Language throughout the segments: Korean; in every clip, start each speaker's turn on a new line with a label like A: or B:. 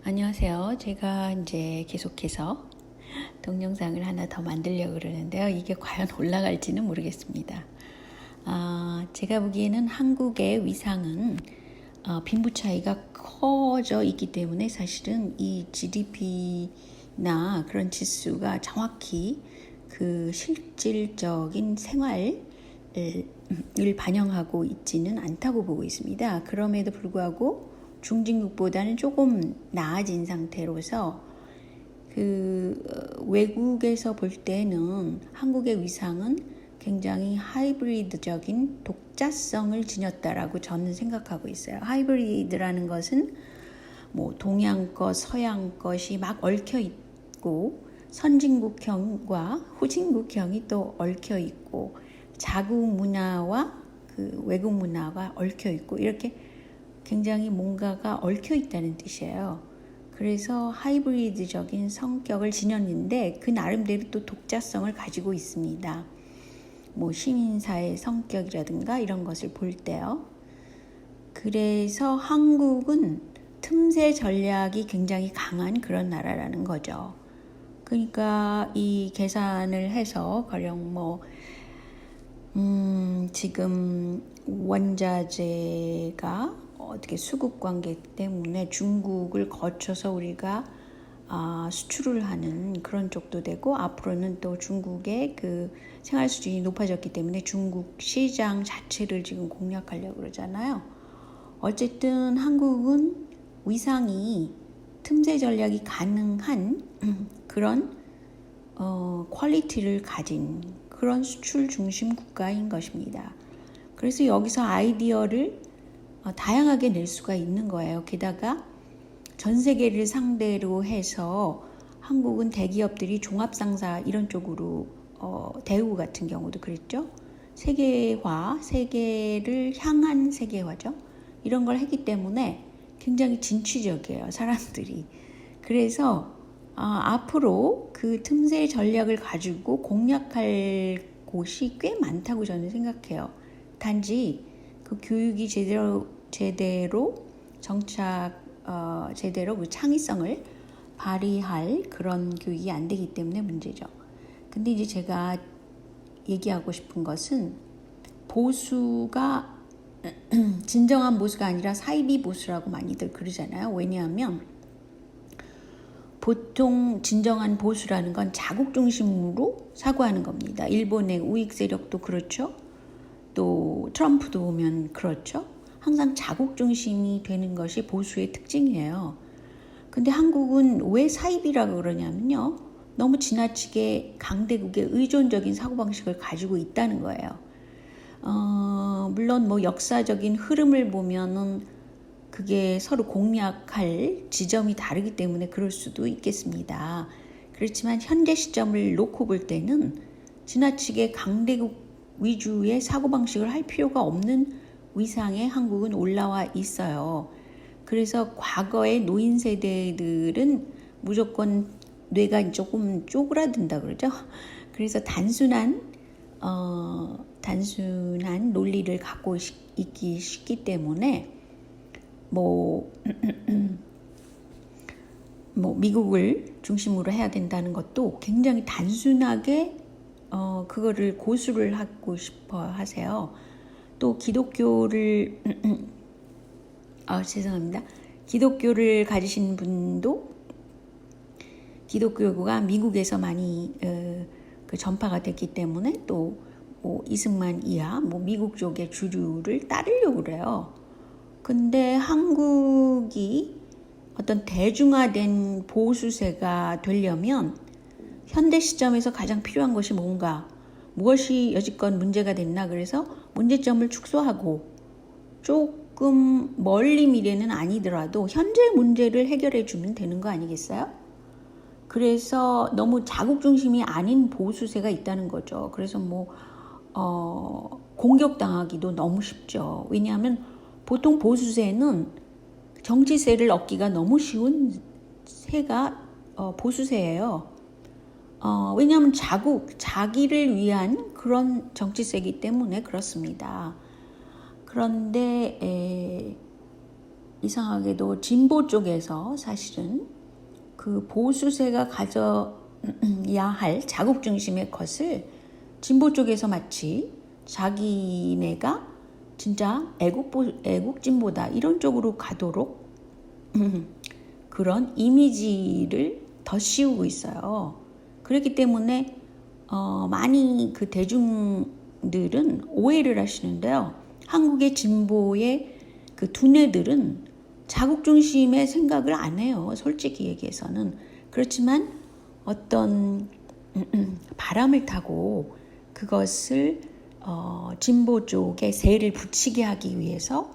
A: 안녕하세요. 제가 이제 계속해서 동영상을 하나 더 만들려고 그러는데요. 이게 과연 올라갈지는 모르겠습니다. 제가 보기에는 한국의 위상은 빈부 차이가 커져 있기 때문에 사실은 이 GDP나 그런 지수가 정확히 그 실질적인 생활을 반영하고 있지는 않다고 보고 있습니다. 그럼에도 불구하고 중진국보다는 조금 나아진 상태로서 외국에서 볼 때는 한국의 위상은 굉장히 하이브리드적인 독자성을 지녔다라고 저는 생각하고 있어요. 하이브리드라는 것은 뭐 동양 것, 서양 것이 막 얽혀 있고 선진국형과 후진국형이 또 얽혀 있고 자국 문화와 그 외국 문화가 얽혀 있고 이렇게 굉장히 뭔가가 얽혀 있다는 뜻이에요. 그래서 하이브리드적인 성격을 지녔는데 그 나름대로 또 독자성을 가지고 있습니다. 뭐 시민사회 성격이라든가 이런 것을 볼 때요. 그래서 한국은 틈새 전략이 굉장히 강한 그런 나라라는 거죠. 그러니까 이 계산을 해서 가령 지금 원자재가 어떻게 수급 관계 때문에 중국을 거쳐서 우리가 수출을 하는 그런 쪽도 되고, 앞으로는 또 중국의 그 생활 수준이 높아졌기 때문에 중국 시장 자체를 지금 공략하려고 그러잖아요. 어쨌든 한국은 위상이 틈새 전략이 가능한 그런 퀄리티를 가진 그런 수출 중심 국가인 것입니다. 그래서 여기서 아이디어를 다양하게 낼 수가 있는 거예요. 게다가 전 세계를 상대로 해서 한국은 대기업들이 종합상사 이런 쪽으로 대우 같은 경우도 그랬죠. 세계화, 세계를 향한 세계화죠. 이런 걸 했기 때문에 굉장히 진취적이에요, 사람들이. 그래서 앞으로 그 틈새 전략을 가지고 공략할 곳이 꽤 많다고 저는 생각해요. 단지 그 교육이 제대로 정착, 제대로 그 창의성을 발휘할 그런 교육이 안 되기 때문에 문제죠. 근데 이제 제가 얘기하고 싶은 것은 보수가 진정한 보수가 아니라 사이비 보수라고 많이들 그러잖아요. 왜냐하면 보통 진정한 보수라는 건 자국 중심으로 사고하는 겁니다. 일본의 우익 세력도 그렇죠. 또 트럼프도 보면 그렇죠. 항상 자국 중심이 되는 것이 보수의 특징이에요. 근데 한국은 왜 사이비라고 그러냐면요. 너무 지나치게 강대국의 의존적인 사고방식을 가지고 있다는 거예요. 물론 역사적인 흐름을 보면은 그게 서로 공략할 지점이 다르기 때문에 그럴 수도 있겠습니다. 그렇지만 현재 시점을 놓고 볼 때는 지나치게 강대국 위주의 사고방식을 할 필요가 없는 위상에 한국은 올라와 있어요. 그래서 과거의 노인 세대들은 무조건 뇌가 조금 쪼그라든다 그러죠. 그래서 단순한 논리를 갖고 있기 쉽기 때문에 미국을 중심으로 해야 된다는 것도 굉장히 단순하게 그거를 고수를 하고 싶어 하세요. 또 기독교를 죄송합니다. 기독교를 가지신 분도 기독교가 미국에서 많이 그 전파가 됐기 때문에 또 이승만 이하 미국 쪽의 주류를 따르려고 그래요. 근데 한국이 어떤 대중화된 보수세가 되려면 현대 시점에서 가장 필요한 것이 무엇이 여지껏 문제가 됐나, 그래서 문제점을 축소하고 조금 멀리 미래는 아니더라도 현재 문제를 해결해 주면 되는 거 아니겠어요? 그래서 너무 자국 중심이 아닌 보수세가 있다는 거죠. 그래서 공격당하기도 너무 쉽죠. 왜냐하면 보통 보수세는 정치세를 얻기가 너무 쉬운 세가 보수세예요. 왜냐하면 자기를 위한 그런 정치세이기 때문에 그렇습니다. 그런데 이상하게도 진보 쪽에서 사실은 그 보수세가 가져야 할 자국 중심의 것을 진보 쪽에서 마치 자기네가 진짜 애국진보다 이런 쪽으로 가도록 그런 이미지를 더 씌우고 있어요. 그렇기 때문에 많이 그 대중들은 오해를 하시는데요. 한국의 진보의 그 두뇌들은 자국 중심의 생각을 안 해요. 솔직히 얘기해서는. 그렇지만 어떤 바람을 타고 그것을 진보 쪽에 세를 붙이게 하기 위해서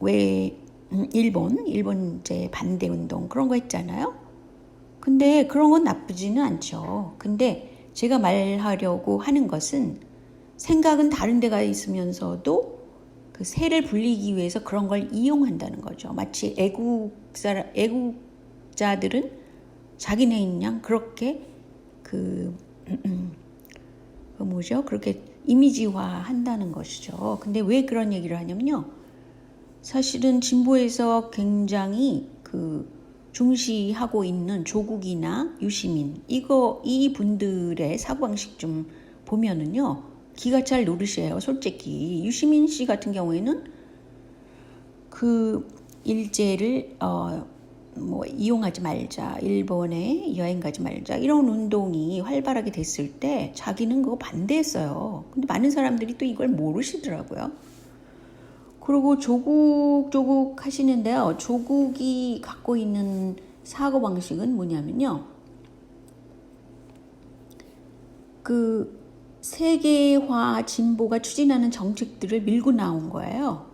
A: 왜 일본 이제 반대 운동 그런 거 했잖아요. 근데 그런 건 나쁘지는 않죠. 근데 제가 말하려고 하는 것은 생각은 다른 데가 있으면서도 그 세를 불리기 위해서 그런 걸 이용한다는 거죠. 마치 애국자들은 자기네인 양 그렇게 그렇게 이미지화 한다는 것이죠. 근데 왜 그런 얘기를 하냐면요. 사실은 진보에서 굉장히 중시하고 있는 조국이나 유시민 이 분들의 사고방식 좀 보면은요. 기가 찰 노릇이에요. 솔직히 유시민 씨 같은 경우에는 그 일제를 이용하지 말자, 일본에 여행 가지 말자 이런 운동이 활발하게 됐을 때 자기는 그거 반대했어요. 근데 많은 사람들이 또 이걸 모르시더라고요. 그리고 조국 하시는데요. 조국이 갖고 있는 사고방식은 뭐냐면요. 그 세계화 진보가 추진하는 정책들을 밀고 나온 거예요.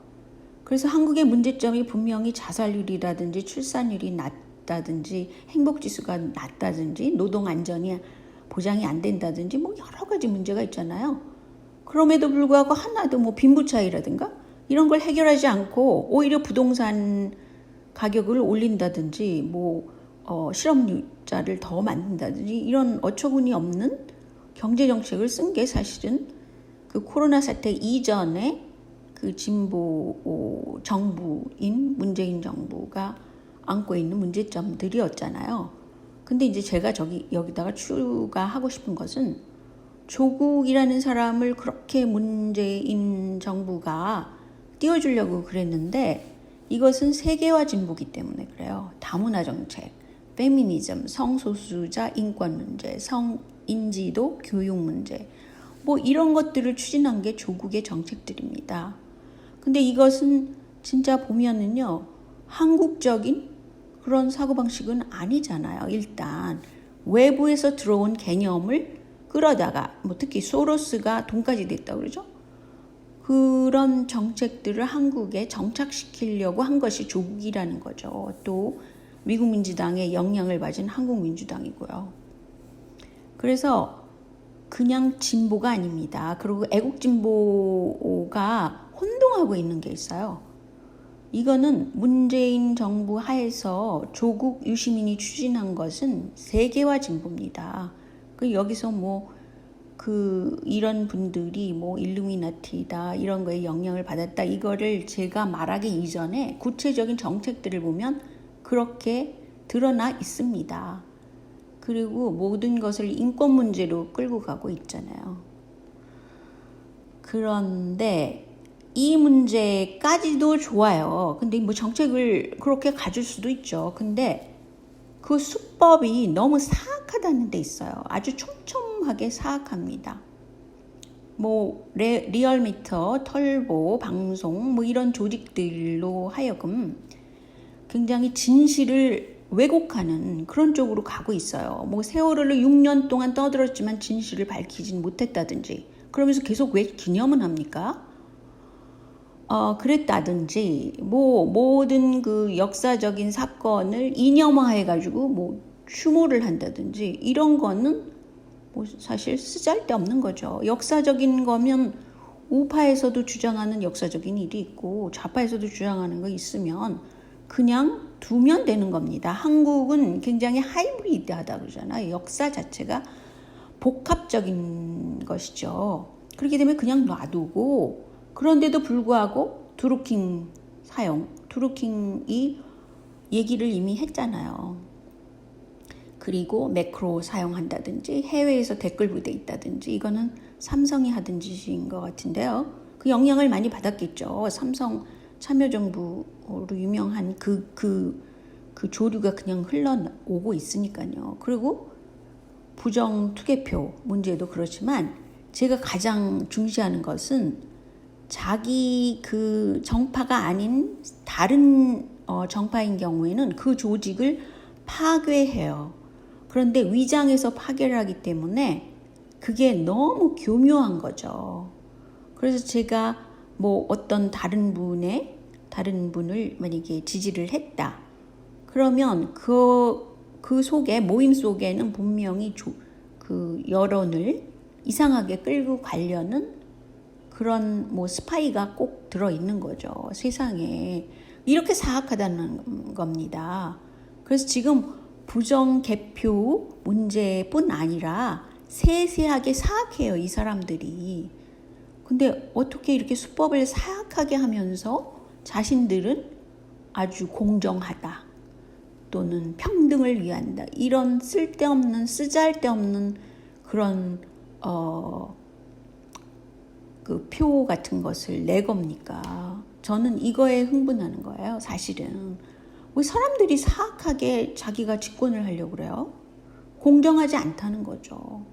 A: 그래서 한국의 문제점이 분명히 자살률이라든지 출산율이 낮다든지 행복지수가 낮다든지 노동 안전이 보장이 안 된다든지 여러 가지 문제가 있잖아요. 그럼에도 불구하고 하나도 빈부 차이라든가 이런 걸 해결하지 않고 오히려 부동산 가격을 올린다든지 실업자를 더 만든다든지 이런 어처구니 없는 경제정책을 쓴 게 사실은 그 코로나 사태 이전에 그 진보 정부인 문재인 정부가 안고 있는 문제점들이었잖아요. 근데 이제 제가 여기다가 추가하고 싶은 것은 조국이라는 사람을 그렇게 문재인 정부가 띄워주려고 그랬는데 이것은 세계화 진보기 때문에 그래요. 다문화 정책, 페미니즘, 성소수자 인권 문제, 성인지도 교육 문제 이런 것들을 추진한 게 조국의 정책들입니다. 근데 이것은 진짜 보면은요. 한국적인 그런 사고방식은 아니잖아요. 일단 외부에서 들어온 개념을 끌어다가 특히 소로스가 돈까지 냈다고 그러죠. 그런 정책들을 한국에 정착시키려고 한 것이 조국이라는 거죠. 또 미국 민주당의 영향을 받은 한국민주당이고요. 그래서 그냥 진보가 아닙니다. 그리고 애국진보가 혼동하고 있는 게 있어요. 이거는 문재인 정부 하에서 조국 유시민이 추진한 것은 세계화 진보입니다. 여기서 이런 분들이 일루미나티다 이런 거에 영향을 받았다 이거를 제가 말하기 이전에 구체적인 정책들을 보면 그렇게 드러나 있습니다. 그리고 모든 것을 인권 문제로 끌고 가고 있잖아요. 그런데 이 문제까지도 좋아요. 근데 정책을 그렇게 가질 수도 있죠. 근데 그 수법이 너무 사악하다는 데 있어요. 아주 촘촘하게 사악합니다. 리얼미터, 털보, 방송 이런 조직들로 하여금 굉장히 진실을 왜곡하는 그런 쪽으로 가고 있어요. 세월호를 6년 동안 떠들었지만 진실을 밝히진 못했다든지 그러면서 계속 왜 기념은 합니까? 그랬다든지 모든 그 역사적인 사건을 이념화해가지고 추모를 한다든지 이런 거는 사실 쓰잘데없는 거죠. 역사적인 거면 우파에서도 주장하는 역사적인 일이 있고 좌파에서도 주장하는 거 있으면 그냥 두면 되는 겁니다. 한국은 굉장히 하이브리드하다 그러잖아요. 역사 자체가 복합적인 것이죠. 그렇기 때문에 그냥 놔두고 그런데도 불구하고 드루킹 사용, 드루킹이 얘기를 이미 했잖아요. 그리고 매크로 사용한다든지 해외에서 댓글 부대 있다든지 이거는 삼성이 하던 짓인 것 같은데요. 그 영향을 많이 받았겠죠. 삼성 참여정부로 유명한 그 조류가 그냥 흘러오고 있으니까요. 그리고 부정 투개표 문제도 그렇지만 제가 가장 중시하는 것은 자기 그 정파가 아닌 다른 정파인 경우에는 그 조직을 파괴해요. 그런데 위장해서 파괴를 하기 때문에 그게 너무 교묘한 거죠. 그래서 제가 뭐 어떤 다른 분을 만약에 지지를 했다. 그러면 그 속에 모임 속에는 분명히 그 여론을 이상하게 끌고 가려는 그런 뭐 스파이가 꼭 들어있는 거죠. 세상에. 이렇게 사악하다는 겁니다. 그래서 지금 부정 개표 문제뿐 아니라 세세하게 사악해요, 이 사람들이. 근데 어떻게 이렇게 수법을 사악하게 하면서 자신들은 아주 공정하다 또는 평등을 위한다 이런 쓸데없는 쓰잘데없는 그런 그 표 같은 것을 내 겁니까? 저는 이거에 흥분하는 거예요, 사실은. 왜 사람들이 사악하게 자기가 집권을 하려고 그래요? 공정하지 않다는 거죠.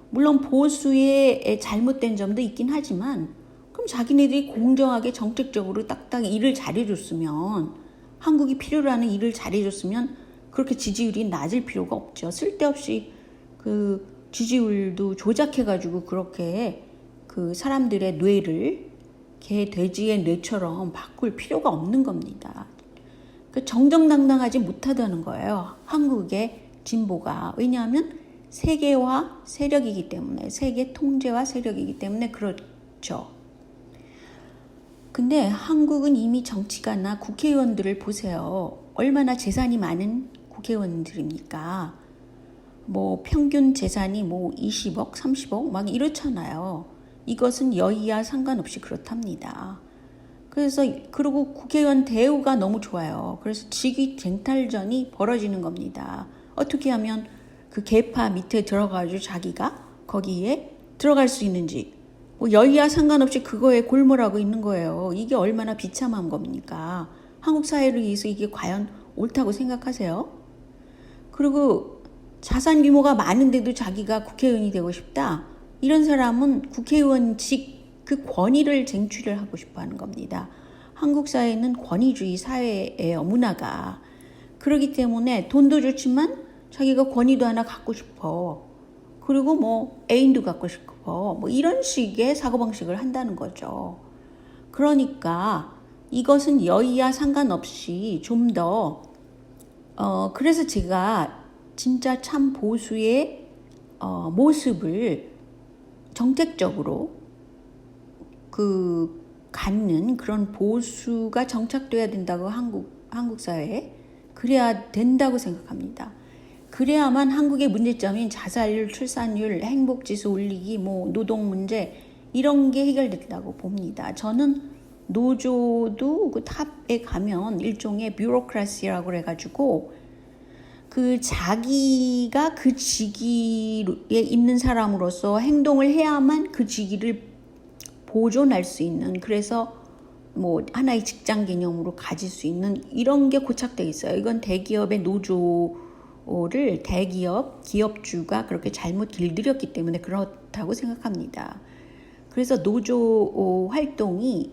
A: 물론 보수의 잘못된 점도 있긴 하지만 그럼 자기네들이 공정하게 정책적으로 딱딱 일을 잘해줬으면 한국이 필요로 하는 일을 잘해줬으면 그렇게 지지율이 낮을 필요가 없죠. 쓸데없이 그 지지율도 조작해가지고 그렇게 그 사람들의 뇌를 개, 돼지의 뇌처럼 바꿀 필요가 없는 겁니다. 정정당당하지 못하다는 거예요. 한국의 진보가. 왜냐하면 세계화 세력이기 때문에, 세계 통제화 세력이기 때문에 그렇죠. 근데 한국은 이미 정치가나 국회의원들을 보세요. 얼마나 재산이 많은 국회의원들입니까? 뭐 평균 재산이 뭐 20억, 30억 막 이렇잖아요. 이것은 여야 상관없이 그렇답니다. 그리고 국회의원 대우가 너무 좋아요. 그래서 직위 쟁탈전이 벌어지는 겁니다. 어떻게 하면 그 계파 밑에 들어가지고 자기가 거기에 들어갈 수 있는지, 뭐 여야 상관없이 그거에 골몰하고 있는 거예요. 이게 얼마나 비참한 겁니까? 한국 사회를 위해서 이게 과연 옳다고 생각하세요? 그리고 자산 규모가 많은데도 자기가 국회의원이 되고 싶다. 이런 사람은 국회의원직 그 권위를 쟁취를 하고 싶어 하는 겁니다. 한국 사회는 권위주의 사회예요, 문화가. 그렇기 때문에 돈도 좋지만 자기가 권위도 하나 갖고 싶어. 그리고 뭐 애인도 갖고 싶어. 뭐 이런 식의 사고방식을 한다는 거죠. 그러니까 이것은 여야 상관없이 좀 더 그래서 제가 진짜 참 보수의 모습을 정책적으로 갖는 그런 보수가 정착돼야 된다고 한국 사회에 그래야 된다고 생각합니다. 그래야만 한국의 문제점인 자살률, 출산율, 행복지수 올리기, 뭐 노동 문제 이런 게 해결된다고 봅니다. 저는 노조도 그 탑에 가면 일종의 뷰로크라시라고 해가지고 그 자기가 그 직위에 있는 사람으로서 행동을 해야만 그 직위를 보존할 수 있는, 그래서 뭐 하나의 직장 개념으로 가질 수 있는 이런 게 고착되어 있어요. 이건 대기업의 노조를 기업주가 그렇게 잘못 길들였기 때문에 그렇다고 생각합니다. 그래서 노조 활동이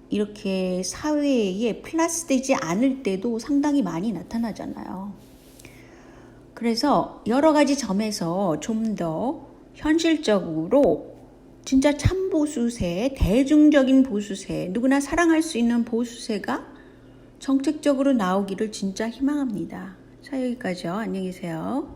A: 이렇게 사회에 플러스되지 않을 때도 상당히 많이 나타나잖아요. 그래서 여러 가지 점에서 좀 더 현실적으로 진짜 참보수세, 대중적인 보수세, 누구나 사랑할 수 있는 보수세가 정책적으로 나오기를 진짜 희망합니다. 자, 여기까지요. 안녕히 계세요.